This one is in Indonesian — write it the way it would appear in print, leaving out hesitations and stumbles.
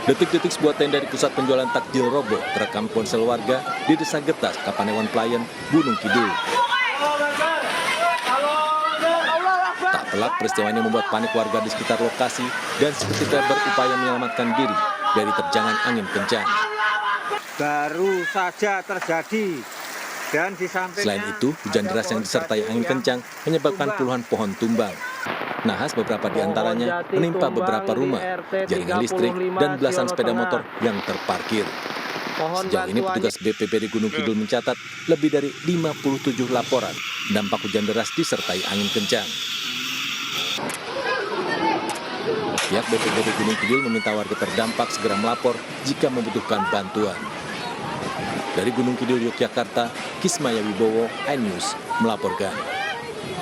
Detik-detik sebuah tenda di pusat penjualan takjil roboh terekam ponsel warga di Desa Getas, Kapanewon Playen, Gunung Kidul. Tak pelak peristiwa ini membuat panik warga di sekitar lokasi dan seketika berupaya menyelamatkan diri dari terjangan angin kencang. Baru saja terjadi dan di sampingnya Selain itu, hujan deras yang disertai angin kencang menyebabkan puluhan pohon tumbang. Nahas beberapa di antaranya menimpa beberapa rumah, jaringan listrik, dan belasan sepeda motor yang terparkir. Sejauh ini petugas BPBD Gunung Kidul mencatat lebih dari 57 laporan dampak hujan deras disertai angin kencang. Pihak BPBD Gunung Kidul meminta warga terdampak segera melapor jika membutuhkan bantuan. Dari Gunung Kidul, Yogyakarta, Kismaya Wibowo, iNews melaporkan.